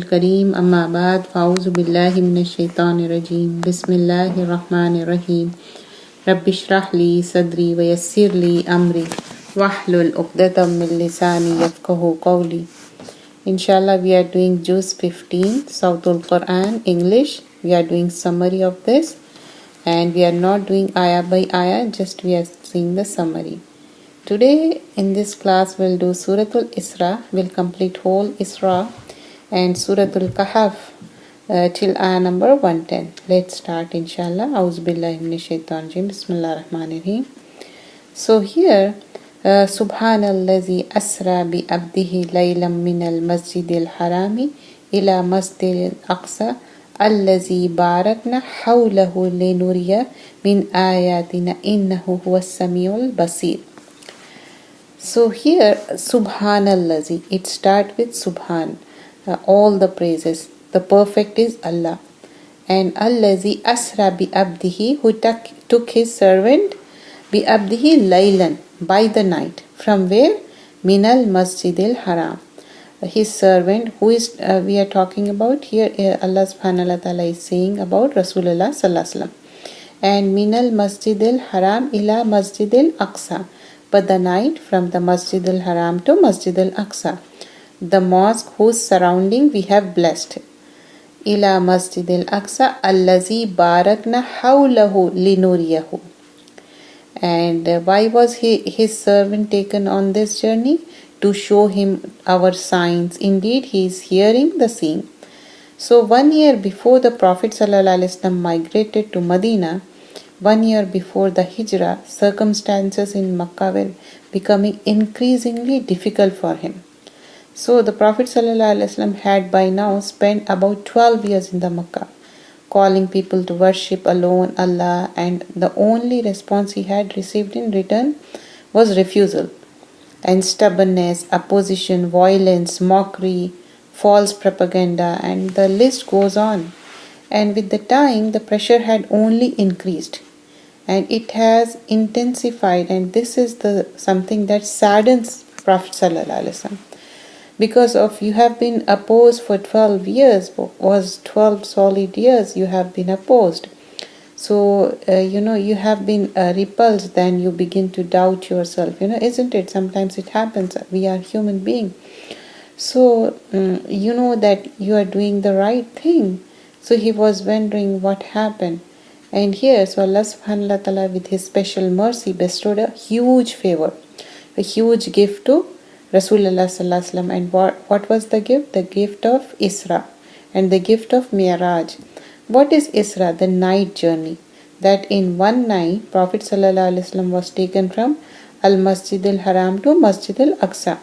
الكريم أما بعد فأعوذ بالله من الشيطان الرجيم بسم الله الرحمن الرحيم رب اشرح لي صدري ويسر لي أمري واحلل عقدة من لساني يفقهوا قولي. Inshallah, we are doing Juz 15 Saut Quran English. We are doing summary of this, and we are not doing ayah by ayah, just we are seeing the summary. Today in this class we'll do Suratul Isra, we'll complete whole Isra, and Suratul Kahf till ayah number 110. Let's start inshallah. A'udhu billahi minash shaitanir rajim. Bismillahir rahmanir rahim. So here Subhanallazi asra bi abdihi laylam minal masjidil harami ila masjidil aqsa allazi barakna hawlahu linuriya min ayatina innahu huwas samiul basir. So here Subhanallazi, it starts with Subhan, all the praises. The perfect is Allah. And Allazi asra bi abdihi, who took his servant bi abdihi laylan, by the night. From where? Minal masjidil haram. His servant, who is we are talking about here, Allah subhanahu wa ta'ala is saying about Rasulullah sallallahu alaihi wasallam. And minal masjidil haram ila masjidil aqsa, but the night from the masjidil haram to masjidil aqsa, the mosque whose surrounding we have blessed. Ila masjidil aqsa allazi barakna hawlahu linuriyahu. And why was his servant taken on this journey? To show him our signs. Indeed, he is hearing the seeing. So 1 year before the Prophet ﷺ migrated to Medina, 1 year before the Hijrah, circumstances in Makkah were becoming increasingly difficult for him. So the Prophet ﷺ had by now spent about 12 years in the Makkah, calling people to worship alone Allah, and the only response he had received in return was refusal and stubbornness, opposition, violence, mockery, false propaganda, and the list goes on. And with the time, the pressure had only increased, and it has intensified, and this is the something that saddens Prophet ﷺ. Because of you have been opposed for 12 years, was 12 solid years you have been opposed. So, you have been repulsed, then you begin to doubt yourself, isn't it? Sometimes it happens, we are human beings. So, you know that you are doing the right thing. So he was wondering what happened. And here, so Allah subhanahu wa ta'ala with his special mercy bestowed a huge favor, a huge gift to Rasulullah sallallahu alaihi wasallam. And what was the gift? The gift of Isra and the gift of Mi'raj. What is Isra? The night journey. That in one night, Prophet sallallahu alaihi wasallam was taken from Al-Masjid al-Haram to Masjid al-Aqsa.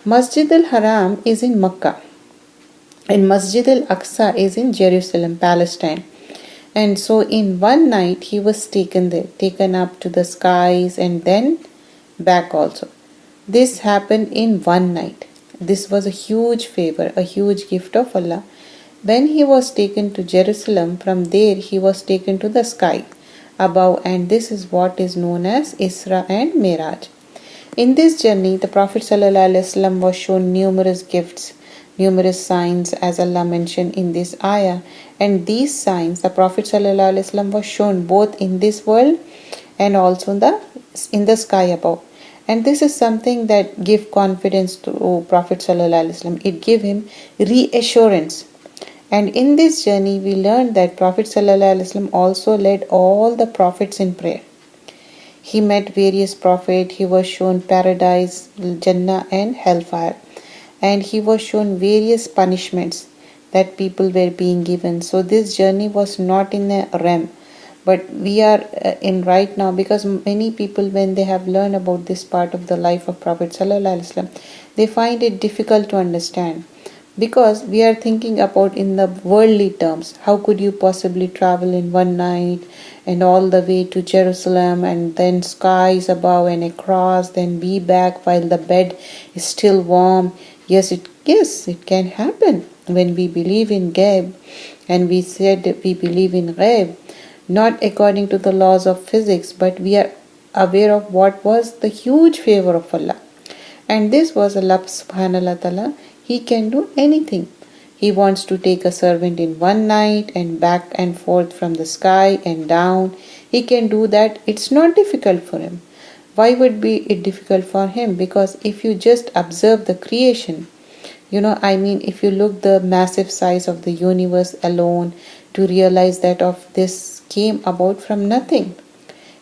Masjid al-Haram is in Makkah, and Masjid al-Aqsa is in Jerusalem, Palestine. And so in one night he was taken there, taken up to the skies and then back also. This happened in one night. This was a huge favor, a huge gift of Allah. When he was taken to Jerusalem, from there he was taken to the sky above, and this is what is known as Isra and Miraj. In this journey, the Prophet ﷺ was shown numerous gifts, numerous signs, as Allah mentioned in this ayah. And these signs, the Prophet ﷺ was shown both in this world and also in the sky above. And this is something that give confidence to Prophet ﷺ. It gave him reassurance. And in this journey, we learned that Prophet ﷺ also led all the prophets in prayer. He met various prophets. He was shown paradise, Jannah and hellfire. And he was shown various punishments that people were being given. So this journey was not in a realm, but we are in right now, because many people, when they have learned about this part of the life of Prophet ﷺ, they find it difficult to understand, because we are thinking about in the worldly terms. How could you possibly travel in one night and all the way to Jerusalem, and then skies above and across, then be back while the bed is still warm? Yes, it can happen when we believe in Ghaib, and we said we believe in Ghaib, not according to the laws of physics, but we are aware of what was the huge favor of Allah. And this was Allah subhanahu wa ta'ala. He can do anything. He wants to take a servant in one night and back and forth from the sky and down. He can do that. It's not difficult for him. Why would be it difficult for him? Because if you just observe the creation, if you look the massive size of the universe alone, to realize that of this came about from nothing.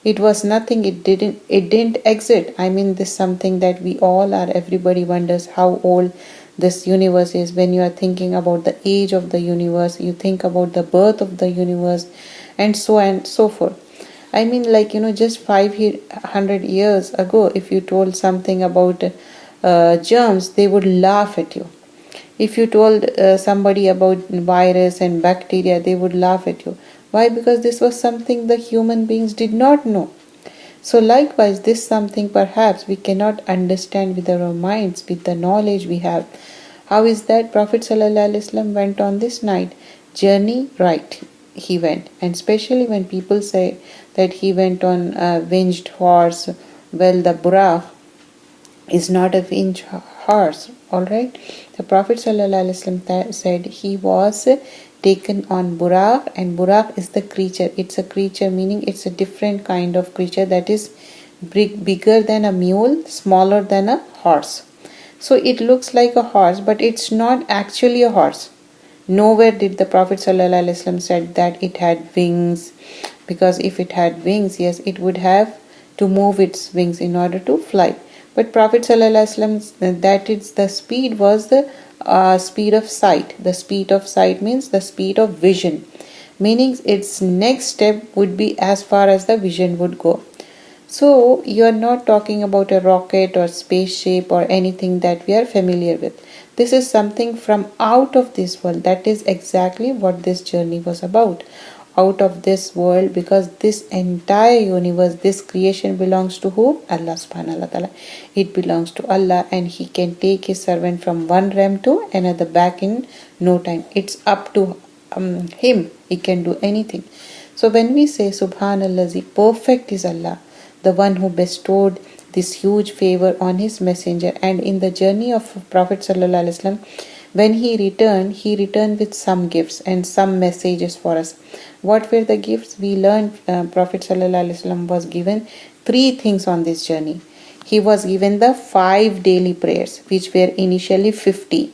It was nothing. It didn't exist. This is something that we all are. Everybody wonders how old this universe is. When you are thinking about the age of the universe, you think about the birth of the universe, and so forth. Just 500 years ago, if you told something about germs, they would laugh at you. If you told somebody about virus and bacteria, they would laugh at you. Why? Because this was something the human beings did not know. So likewise, this something perhaps we cannot understand with our minds, with the knowledge we have. How is that? Prophet ﷺ went on this night journey, right? He went. And especially when people say that he went on a winged horse, well, the buraq is not a winged horse, alright? The Prophet ﷺ said he was taken on buraq, and buraq is the creature. It's a creature, meaning it's a different kind of creature that is bigger than a mule, smaller than a horse. So it looks like a horse, but it's not actually a horse. Nowhere did the Prophet ﷺ said that it had wings, because if it had wings, yes, it would have to move its wings in order to fly. But Prophet ﷺ, that is the speed was the speed of sight. The speed of sight means the speed of vision, meaning its next step would be as far as the vision would go. So you are not talking about a rocket or spaceship or anything that we are familiar with. This is something from out of this world. That is exactly what this journey was about. Out of this world, because this entire universe, this creation belongs to who? Allah subhanahu wa ta'ala. It belongs to Allah, and He can take His servant from one realm to another back in no time. It's up to Him. He can do anything. So when we say Subhanallazi, perfect is Allah, the one who bestowed this huge favor on his messenger. And in the journey of Prophet ﷺ, when he returned with some gifts and some messages for us. What were the gifts? We learned Prophet ﷺ was given 3 things on this journey. He was given the 5 daily prayers, which were initially 50.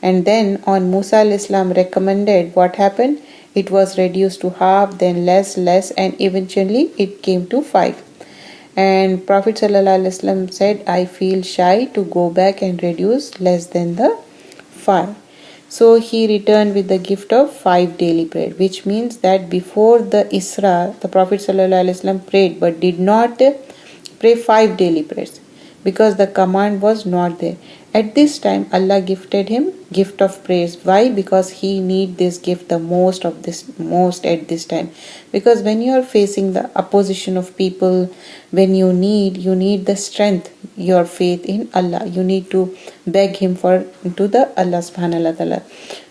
And then on Musa al-Islam recommended, what happened? It was reduced to half, then less, and eventually it came to 5. And Prophet ﷺ said, I feel shy to go back and reduce less than the 5. So he returned with the gift of 5 daily prayer, which means that before the Isra, the Prophet ﷺ prayed but did not pray 5 daily prayers, because the command was not there. At this time, Allah gifted him gift of praise. Why? Because he need this gift the most at this time. Because when you are facing the opposition of people, when you need the strength, your faith in Allah. You need to beg Him to the Allah subhanahu wa ta'ala.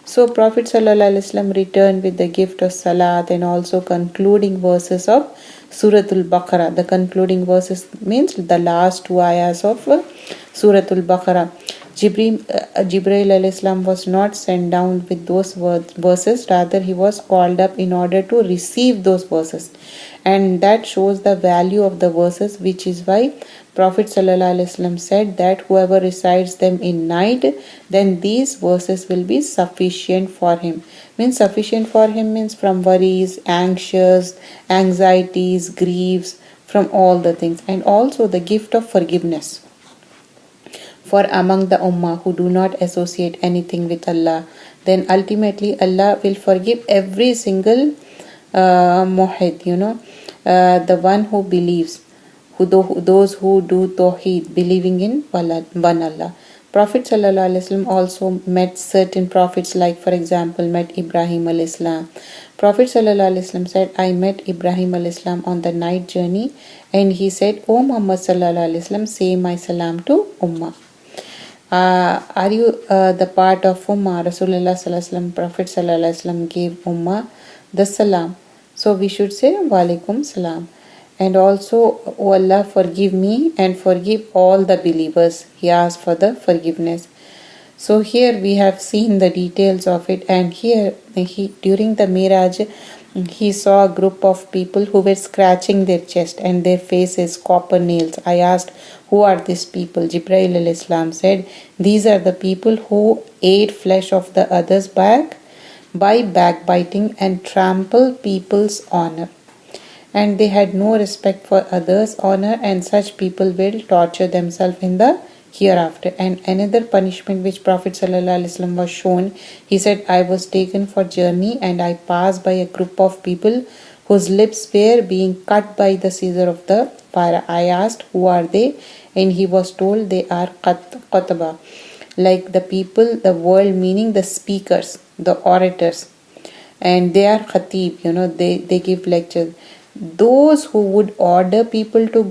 So Prophet ﷺ returned with the gift of Salat and also concluding verses of Suratul Baqarah. The concluding verses means the last 2 ayahs of Suratul Baqarah. Jibreel al-Islam was not sent down with those verses, rather he was called up in order to receive those verses. And that shows the value of the verses, which is why Prophet ﷺ said that whoever recites them in night, then these verses will be sufficient for him. Sufficient for him means from worries, anxieties, griefs, from all the things. And also the gift of forgiveness. For among the ummah who do not associate anything with Allah, then ultimately Allah will forgive every single muhid, the one who believes, those who do tawheed, believing in one Allah. Prophet ﷺ also met certain prophets, like for example met Ibrahim al-Islam. Prophet ﷺ said, I met Ibrahim al-Islam on the night journey, and he said, O Muhammad ﷺ, say my salam to ummah. Are you the part of ummah? Rasulullah ﷺ, Prophet ﷺ gave ummah the salam. So we should say wa alaikum salam. And also, O Allah, forgive me and forgive all the believers. He asked for the forgiveness. So here we have seen the details of it, and here during the Miraj he saw a group of people who were scratching their chest and their faces copper nails. I asked, who are these people? Jibreel al-Islam said, these are the people who ate flesh of the others back by backbiting and trample people's honor. And they had no respect for others' honor, and such people will torture themselves in the hereafter. And another punishment which Prophet ﷺ was shown, he said, I was taken for journey and I passed by a group of people whose lips were being cut by the scissor of the fire. I asked, who are they? And he was told, they are Qatba, like the people, the world, meaning the speakers, the orators. And they are Khatib, they give lectures. Those who would order people to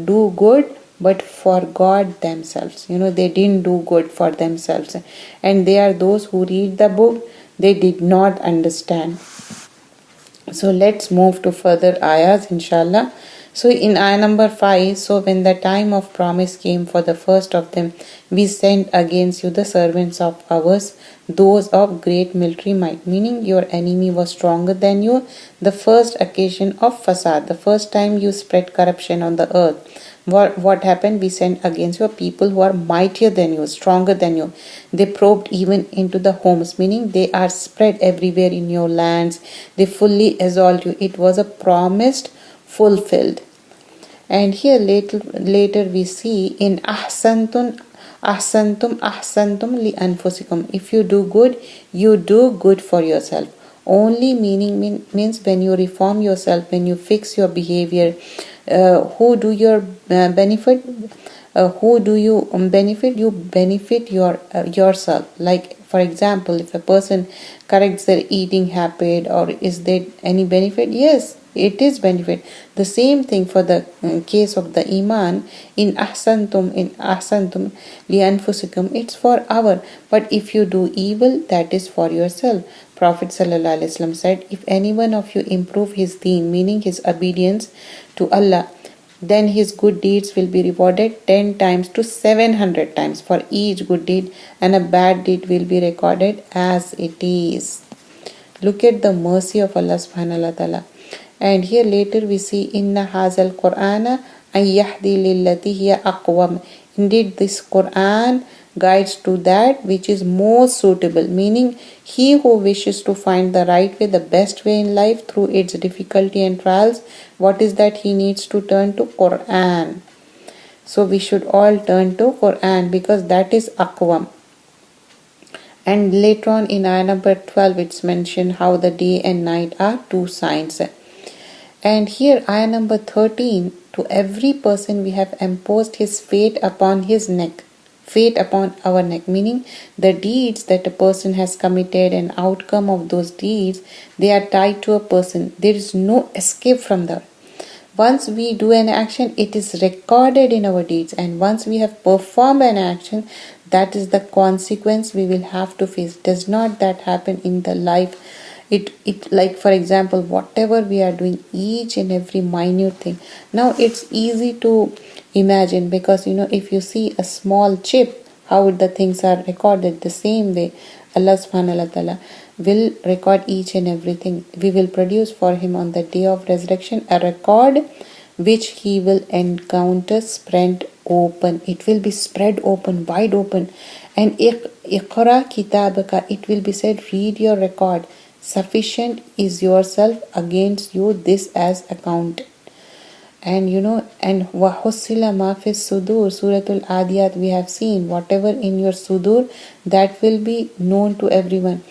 do good but forgot themselves. They didn't do good for themselves. And they are those who read the book, they did not understand. So let's move to further ayahs, inshallah. So in ayah number 5, so when the time of promise came for the first of them, we sent against you the servants of ours, those of great military might, meaning your enemy was stronger than you. The first occasion of fasad, the first time you spread corruption on the earth, what happened? We sent against you people who are mightier than you, stronger than you. They probed even into the homes, meaning they are spread everywhere in your lands. They fully assault you. It was a promised fulfilled. And here later we see in ahsantum li anfusikum. If you do good, you do good for yourself. Only meaning means when you reform yourself, when you fix your behavior, who do your benefit? Who do you benefit? You benefit yourself. Like for example, if a person corrects their eating habit, or is there any benefit? Yes, it is benefit. The same thing for the case of the iman. In ahsantum li anfusikum, it's for our. But if you do evil, that is for yourself. Prophet ﷺ said, if any one of you improve his deen, meaning his obedience to Allah, then his good deeds will be rewarded 10 times to 700 times for each good deed, and a bad deed will be recorded as it is. Look at the mercy of Allah subhanahu wa ta'ala. And here later we see, inna hazal qur'ana an yahdi lillati hiya aqwam. Indeed, this Quran guides to that which is most suitable, meaning he who wishes to find the right way, the best way in life through its difficulty and trials, what is that? He needs to turn to Quran. So we should all turn to Quran, because that is aqwam. And later on in ayah number 12, it's mentioned how the day and night are two signs. And here ayah number 13, to every person we have imposed his fate upon his neck. Fate upon our neck, meaning the deeds that a person has committed and outcome of those deeds, they are tied to a person. There is no escape from that. Once we do an action, it is recorded in our deeds, and once we have performed an action, that is the consequence we will have to face. Does not that happen in the life? It like for example, whatever we are doing, each and every minute thing. Now it's easy to imagine, because if you see a small chip, how the things are recorded. The same way Allah subhanahu wa ta'ala will record each and everything. We will produce for him on the day of resurrection a record which he will encounter spread open. It will be spread open, wide open. And iqra kitabaka, it will be said, read your record. Sufficient is yourself against you this as account. And and wahusila ma fi sudur, Suratul Adiyat, we have seen whatever in your sudur, that will be known to everyone.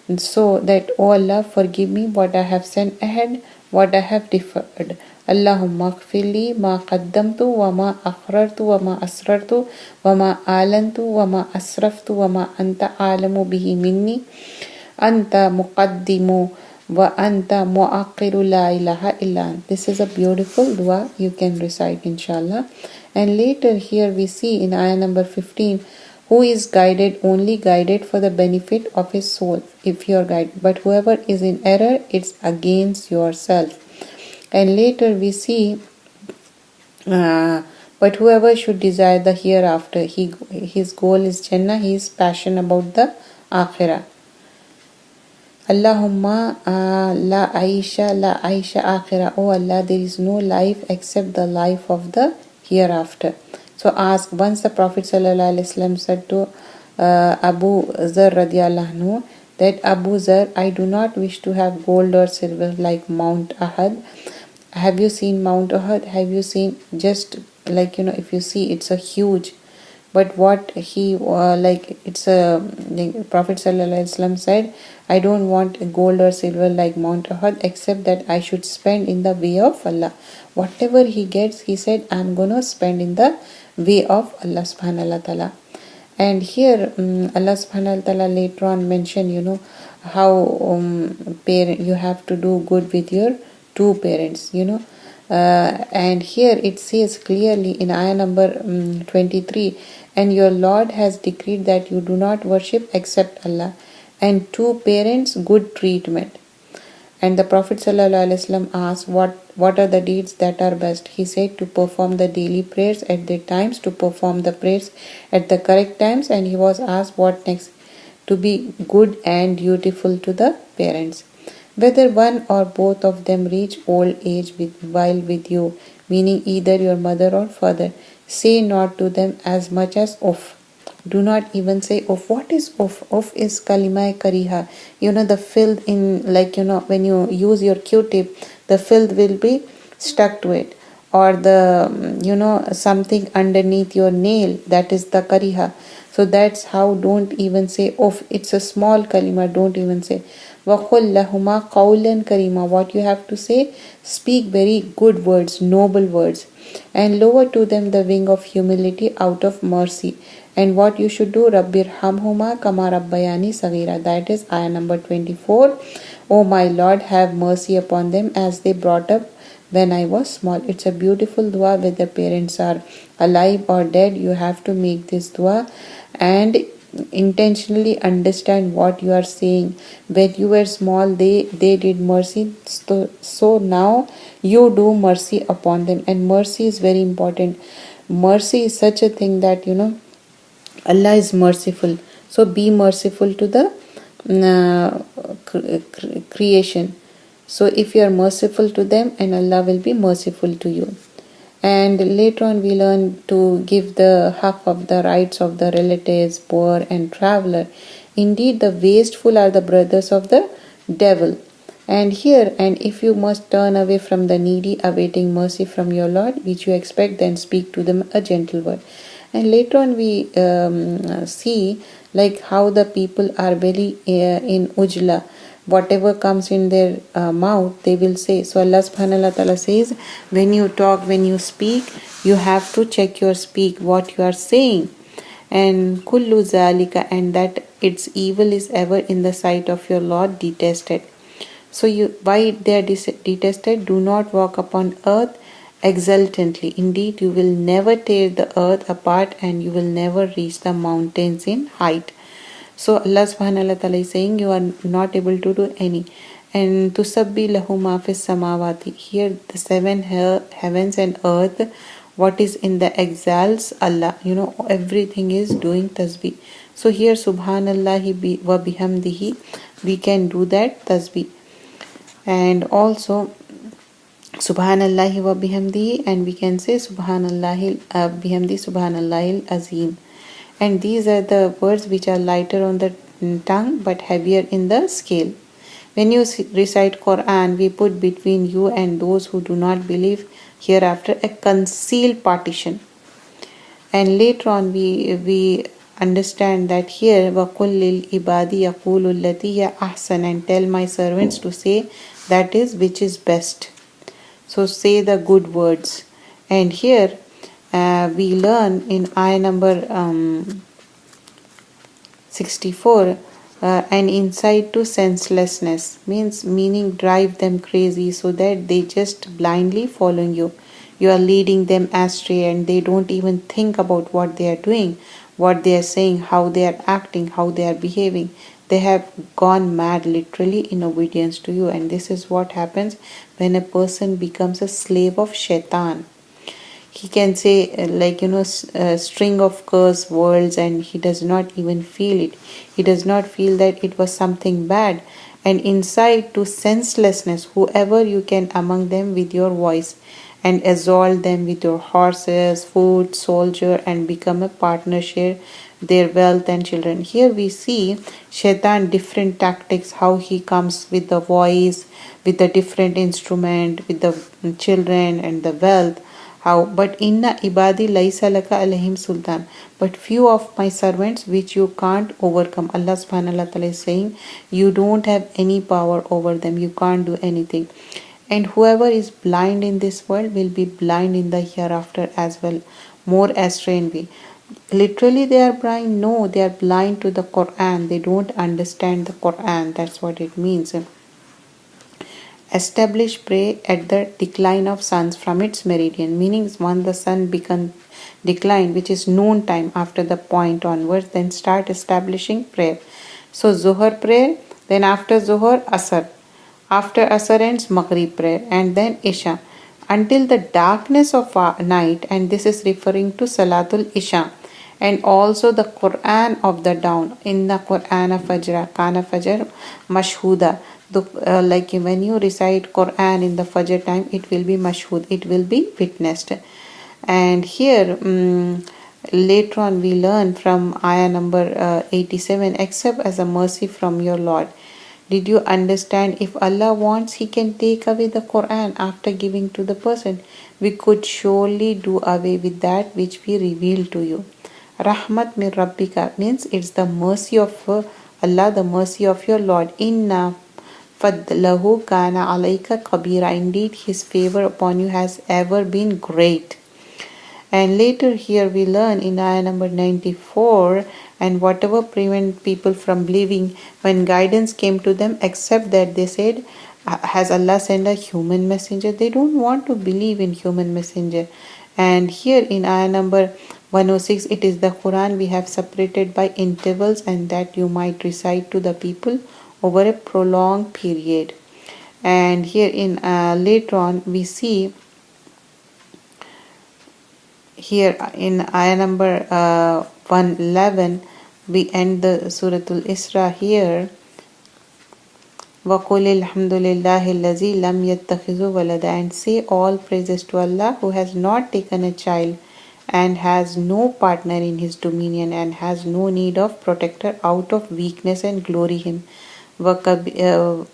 And so that, oh Allah, forgive me what I have sent ahead, what I have deferred. Allahumma aghfirli ma qaddamtu wa ma akhrartu wa ma asrartu wa ma alantu wa ma asraftu wa ma anta alamu bihi minni anta muqaddimu wa anta mu'akhiru la ilaha illa. This is a beautiful dua you can recite, inshallah. And later here we see in ayah number 15, who is guided, only guided for the benefit of his soul, if you are guided. But whoever is in error, it's against yourself. And later we see But whoever should desire the hereafter, his goal is Jannah, he is passionate about the Akhirah. Allahumma la aisha akhirah. Oh Allah, there is no life except the life of the hereafter. So ask, once the Prophet ﷺ said to Abu Zar radiallahu anhu that, Abu Zar, I do not wish to have gold or silver like Mount Ahad. Have you seen Mount Ahad? Have you seen, just like, if you see, it's a huge, but what he it's a, the Prophet ﷺ said, I don't want gold or silver like Mount Ahad, except that I should spend in the way of Allah. Whatever he gets, he said, I'm gonna spend in the way of Allah subhanahu wa ta'ala. And here Allah subhanahu wa ta'ala later on mentioned, how parent, you have to do good with your two parents, and here it says clearly in ayah number 23, and your Lord has decreed that you do not worship except Allah, and two parents good treatment. And the Prophet ﷺ asked, what are the deeds that are best? He said, to perform the daily prayers at their times, to perform the prayers at the correct times. And he was asked, what next? To be good and dutiful to the parents. Whether one or both of them reach old age while with you, meaning either your mother or father, say not to them as much as uff. Do not even say uff. What is uff? Uff is kalima kariha. The filth in, when you use your Q-tip, the filth will be stuck to it. Or the, something underneath your nail, that is the kariha. So that's how, don't even say uff. It's a small kalima, don't even say. وَقُلْ لَهُمَا قَوْلًا كَرِيمًا. What you have to say, speak very good words, noble words. And lower to them the wing of humility out of mercy. And what you should do, Rabbirhamhuma kama rabbayani saghira. That is ayah number 24. Oh my Lord, have mercy upon them as they brought up when I was small. It's a beautiful dua. Whether parents are alive or dead, you have to make this dua and intentionally understand what you are saying. When you were small, they did mercy, so now you do mercy upon them. And mercy is very important. Mercy is such a thing that Allah is merciful, so be merciful to the creation. So if you are merciful to them, and Allah will be merciful to you. And later on we learn to give the half of the rights of the relatives, poor and traveler. Indeed, the wasteful are the brothers of the devil. And here, and if you must turn away from the needy, awaiting mercy from your Lord, which you expect, then speak to them a gentle word. And later on we see like how the people are very in ujla. Whatever comes in their mouth, they will say. So Allah subhanahu wa ta'ala says, when you talk, when you speak, you have to check your speak, what you are saying. And kullu zalika, and that its evil is ever in the sight of your Lord detested. So why they are detested? Do not walk upon earth exultantly. Indeed, you will never tear the earth apart, and you will never reach the mountains in height. So Allah subhanahu wa ta'ala is saying you are not able to do any. And tusabbi lahu ma fis samawati. Here the seven heavens and earth, what is in the exalts Allah. Everything is doing tasbih. So here subhanallahi wa bihamdihi, we can do that tasbih. And also subhanallahi wa bihamdihi, and we can say subhanallahi bihamdi subhanallahil azim. And these are the words which are lighter on the tongue but heavier in the scale. When you recite Quran, we put between you and those who do not believe hereafter a concealed partition. And later on we understand that here وَقُلْ لِلْإِبَادِ يَقُولُ الَّتِي هِيَ أَحْسَنُ, and tell my servants to say that is which is best. So say the good words. And here we learn in ayah number 64, an insight to senselessness, meaning drive them crazy so that they just blindly following you. You are leading them astray, and they don't even think about what they are doing, what they are saying, how they are acting, how they are behaving. They have gone mad literally in obedience to you. And this is what happens when a person becomes a slave of shaitan. he can say a string of curse words, and he does not even feel it. He does not feel that it was something bad. And inside to senselessness whoever you can among them with your voice, and assault them with your horses, food, soldier, and become a partner, share their wealth and children. Here we see Shaitan different tactics, how he comes with the voice, with the different instrument, with the children and the wealth. How? But inna ibadi laisa laka alayhim sultan. But few of my servants which you can't overcome. Allah subhanahu wa ta'ala is saying you don't have any power over them. You can't do anything. And whoever is blind in this world will be blind in the hereafter as well. More astray and we. Literally they are blind? No, they are blind to the Quran. They don't understand the Quran. That's what it means. Establish prayer at the decline of suns from its meridian, meaning when the sun becomes declined, which is noon time after the point onwards, then start establishing prayer. So Zuhr prayer, then after Zuhr Asr, after Asr ends Maghrib prayer, and then Isha until the darkness of night, and this is referring to Salatul Isha. And also the Quran of the dawn. In the Quran Fajr, Kana Fajr Mashhuda. Like when you recite Quran in the Fajr time, it will be mashhud, it will be witnessed. And here later on we learn from ayah number 87, except as a mercy from your Lord. Did you understand? If Allah wants, He can take away the Quran after giving to the person. We could surely do away with that which we reveal to you. Rahmat min Rabbika means it's the mercy of Allah, the mercy of your Lord. Inna fadlahu kana alayka kabira. Indeed, His favor upon you has ever been great. And later here we learn in ayah number 94, and whatever prevent people from believing when guidance came to them, except that they said, has Allah sent a human messenger? They don't want to believe in human messenger. And here in ayah number 106, it is the Quran we have separated by intervals, and that you might recite to the people over a prolonged period. And here in later on we see here in ayah number 111, we end the Suratul Isra here. وَقُلِ الْحَمْدُ لِلَّهِ الَّذِي لَمْ يَتَّخِذُ وَلَدًا. And say all praises to Allah who has not taken a child and has no partner in His dominion and has no need of protector, out of weakness and glory Him. وَكَبِّرْهُ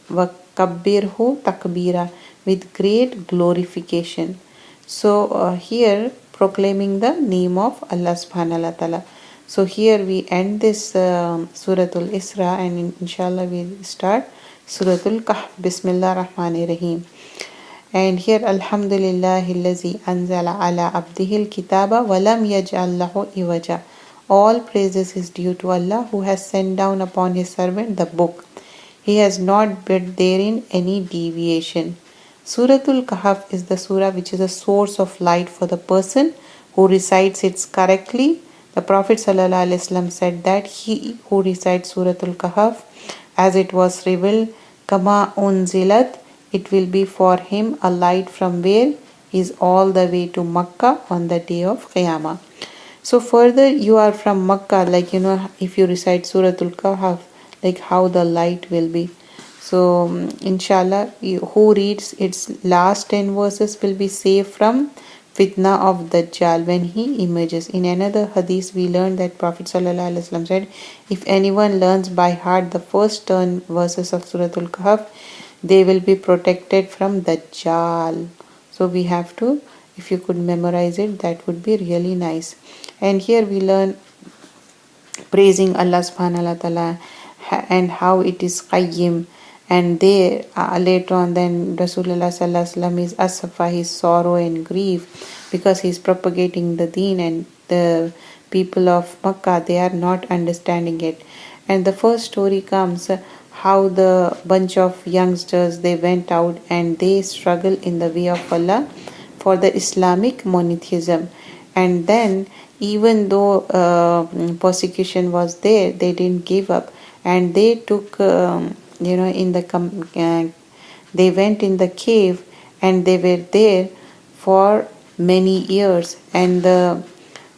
تَكْبِيرًا, with great glorification. So here proclaiming the name of Allah subhanahu wa ta'ala. So here we end this Suratul Isra, and inshallah we start Suratul Kahf. Bismillah Rahmanir Rahim. And here Alhamdulillahi allazi anzala ala abdihil kitaba walam yaj'al lahu iwaja. All praises is due to Allah who has sent down upon His servant the book. He has not bid therein any deviation. Suratul Kahf is the surah which is a source of light for the person who recites it correctly. The Prophet ﷺ said that he who recites Suratul Kahf as it was revealed, Kama unzilat, it will be for him a light from where he is all the way to Makkah on the day of Qiyamah. So further you are from Makkah, like if you recite Suratul Kahf, like how the light will be. So inshallah, who reads its last 10 verses will be safe from fitna of Dajjal when he emerges. In another hadith we learned that Prophet ﷺ said, if anyone learns by heart the first 10 verses of Suratul Kahf, they will be protected from Dajjal. So we have to, if you could memorize it, that would be really nice. And here we learn praising Allah subhanahu wa ta'ala and how it is Qayyim. And there later on then Rasulullah sallallahu alaihi wasallam is asafa, his sorrow and grief, because he is propagating the deen, and the people of Makkah, they are not understanding it. And the first story comes how the bunch of youngsters, they went out and they struggle in the way of Allah for the Islamic monotheism. And then even though persecution was there, they didn't give up, and they took in the they went in the cave, and they were there for many years, and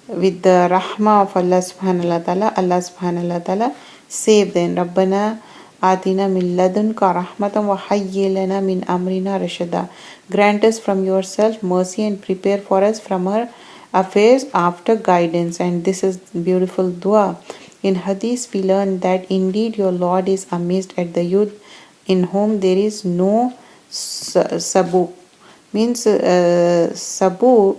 with the rahmah of Allah subhanahu wa ta'ala, Allah subhanahu wa ta'ala saved them. Rabbana atina min ladunka rahmatan wa hayyi lana min amrina rashada. Grant us from yourself mercy and prepare for us from our affairs after guidance. And this is beautiful dua. In hadith we learn that indeed your Lord is amazed at the youth in whom there is no sabu. Means sabu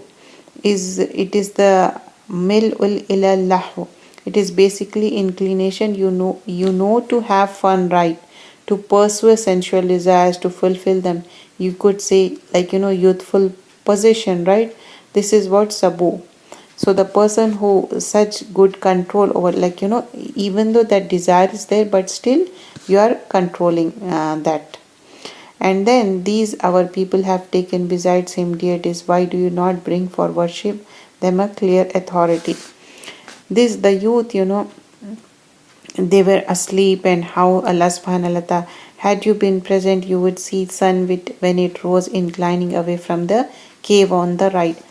is the mil'ul ila lahu. It is basically inclination, you know to have fun, right? To pursue sensual desires, to fulfill them. You could say youthful possession, right? This is what sabu. So the person who such good control over, even though that desire is there, but still you are controlling that. And then these our people have taken besides him deities. Why do you not bring for worship them a clear authority? This the youth, they were asleep, and how Allah subhanahu wa ta'ala, had you been present, you would see sun when it rose inclining away from the cave on the right.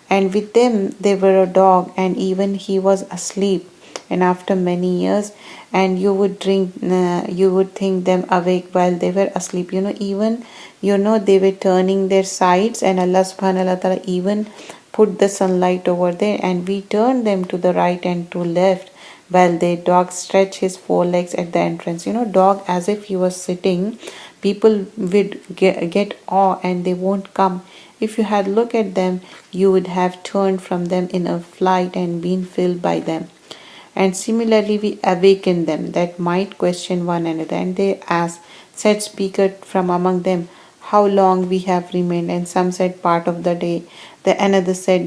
And with them there were a dog, and even he was asleep. And after many years, and you would think them awake while they were asleep. Even they were turning their sides, and Allah subhanahu wa ta'ala even put the sunlight over there, and we turned them to the right and to left, while the dog stretched his forelegs at the entrance. Dog as if he was sitting, people would get awe and they won't come. If you had looked at them, you would have turned from them in a flight and been filled by them. And similarly we awakened them that might question one another, and they asked, said speaker from among them, how long we have remained? And some said part of the day. The another said,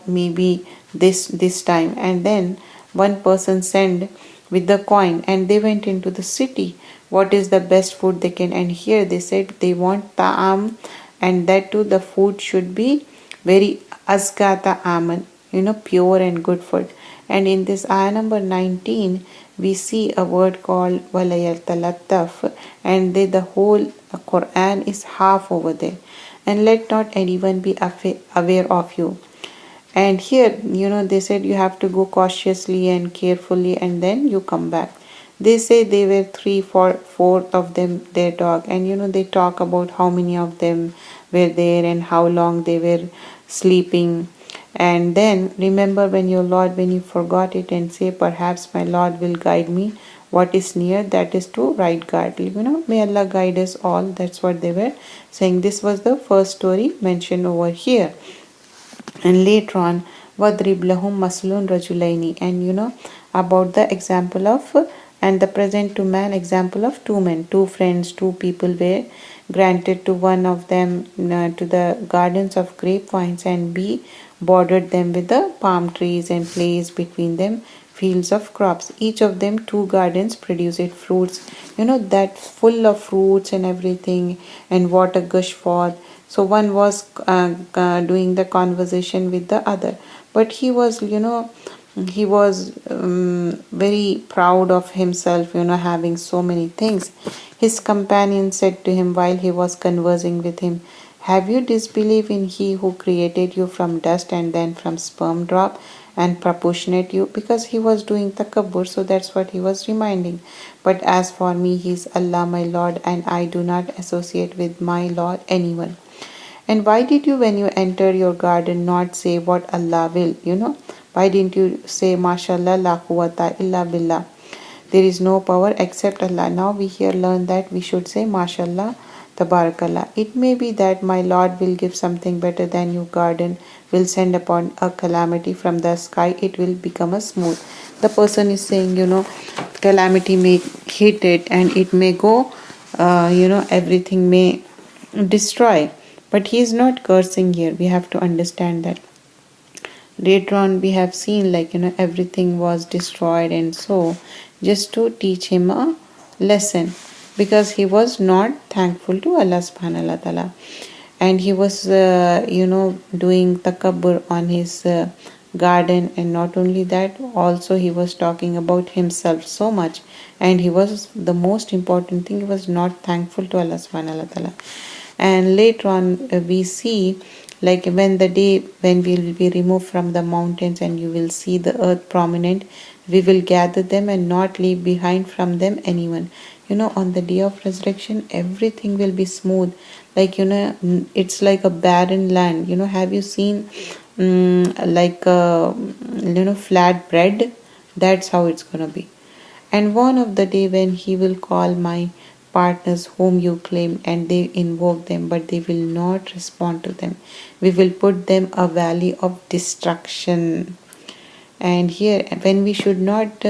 maybe this time. And then one person sent with the coin, and they went into the city. What is the best food they can? And here they said they want ta'am, and that too the food should be very azka ta'aman, pure and good food. And in this ayah number 19, we see a word called walayatalattaf, and the whole Quran is half over there. And let not anyone be aware of you. And here, they said you have to go cautiously and carefully, and then you come back. They say they were 3/4 of them, their dog. And they talk about how many of them were there and how long they were sleeping. And then remember when your Lord, when you forgot it, and say, perhaps my Lord will guide me. What is near, that is to right guide. May Allah guide us all. That's what they were saying. This was the first story mentioned over here. And later on, Wadrib lahum maslun rajulaini, and about the example of, and the present to man example of two men, two friends, two people were granted to one of them to the gardens of grapevines, and B bordered them with the palm trees, and placed between them fields of crops. Each of them two gardens produced fruits, that full of fruits and everything, and water gush forth. So one was doing the conversation with the other, but he was very proud of himself, having so many things. His companion said to him while he was conversing with him, have you disbelieved in he who created you from dust and then from sperm drop and proportionate you? Because he was doing takabbur, so that's what he was reminding. But as for me, he is Allah my Lord, and I do not associate with my Lord anyone. And why did you, when you enter your garden, not say what Allah will? Why didn't you say mashallah la quwwata illa billah? There is no power except Allah. Now we here learn that we should say mashallah tabarakallah. It may be that my Lord will give something better than your garden, will send upon a calamity from the sky. It will become a smooth. The person is saying, calamity may hit it and it may go, everything may destroy. But he is not cursing here. We have to understand that. Later on we have seen everything was destroyed, and so just to teach him a lesson, because he was not thankful to Allah subhanahu wa ta'ala, and he was doing takabbur on his garden. And not only that, also he was talking about himself so much, and he was, the most important thing, he was not thankful to Allah subhanahu wa ta'ala. And later on we see Like when the day when we will be removed from the mountains and you will see the earth prominent, we will gather them and not leave behind from them anyone. On the day of resurrection, everything will be smooth. Like, it's like a barren land. Have you seen like flat bread? That's how it's gonna be. And one of the day when he will call my partners whom you claim, and they invoke them, but they will not respond to them. We will put them a valley of destruction. And here, when we should not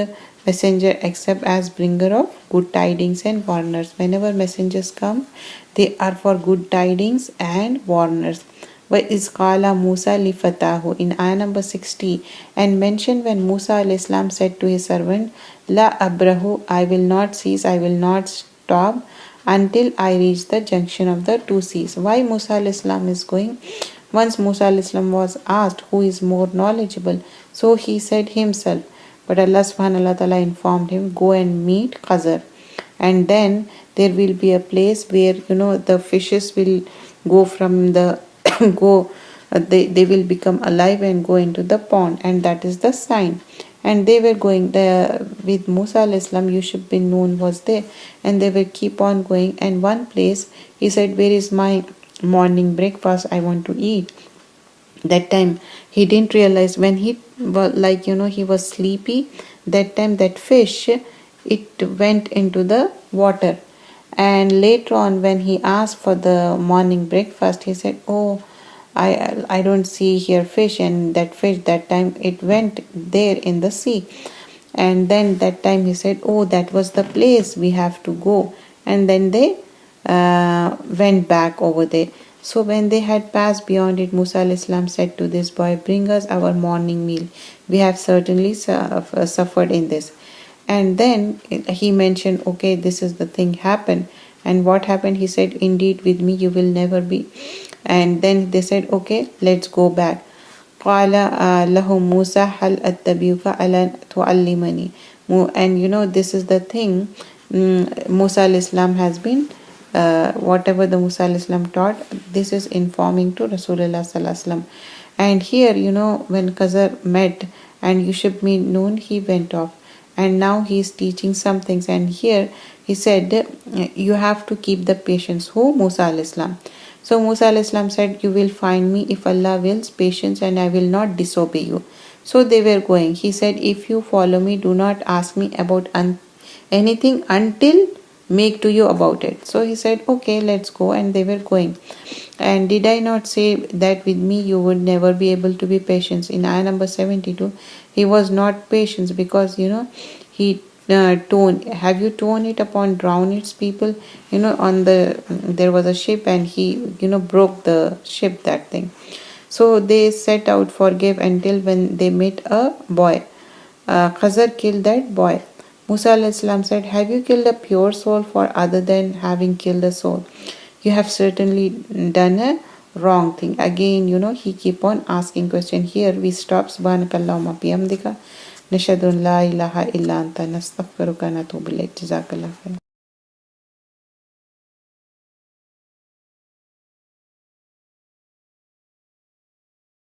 messenger except as bringer of good tidings and warners. Whenever messengers come, they are for good tidings and warners. وَإِذْ قَالَ مُوسَى لِفَتَاهُ in ayah number 60, and mention when Musa al-Islam said to his servant, La abrahu, I will not cease, I will not stop until I reach the junction of the two seas. Why Musa al-Islam is going? Once Musa al-Islam was asked who is more knowledgeable, so he said himself. But Allah subhanahu wa ta'ala informed him, go and meet Khazar. And then there will be a place where the fishes will go from the they will become alive and go into the pond, and that is the sign. And they were going there with Musa al-Islam. Yusuf bin Nun was there, and they will keep on going. And one place he said, where is my morning breakfast? I want to eat. That time he didn't realize, when he was he was sleepy, that time that fish, it went into the water. And later on, when he asked for the morning breakfast, he said, oh, I don't see here fish. And that fish, that time it went there in the sea. And then that time he said, oh, that was the place we have to go. And then they went back over there. So when they had passed beyond it, Musa al-Islam said to this boy, bring us our morning meal. We have certainly suffered in this. And then he mentioned, okay, this is the thing happened. And what happened? He said, indeed, with me you will never be. And then they said, okay, let's go back. قال له موسى هل أتبعك على تعلمني. And this is the thing. Musa al-Islam has been whatever the Musa al-Islam taught, this is informing to Rasulullah sallallahu alaihi wasallam. And here, when Khazar met and Yusuf bin Nun, he went off. And now he is teaching some things. And here he said, you have to keep the patience. Who? Musa al-Islam. So Musa al-Islam said, you will find me if Allah wills patience, and I will not disobey you. So they were going. He said, if you follow me, do not ask me about anything until make to you about it. So he said, okay, let's go. And they were going. And did I not say that with me you would never be able to be patient? In ayah number 72, he was not patient because he have you torn it upon drown its people? There was a ship, and he broke the ship, that thing. So they set out forgive until when they met a boy. Khazar killed that boy. Musa al-Islam said, have you killed a pure soul for other than having killed a soul? You have certainly done a wrong thing. Again, he keep on asking question. Here we stop. Subhanakallahumma bihamdika nashhadu an la ilaha illa anta nastaghfiruka wa natubu ilayk. Jazakallah khair.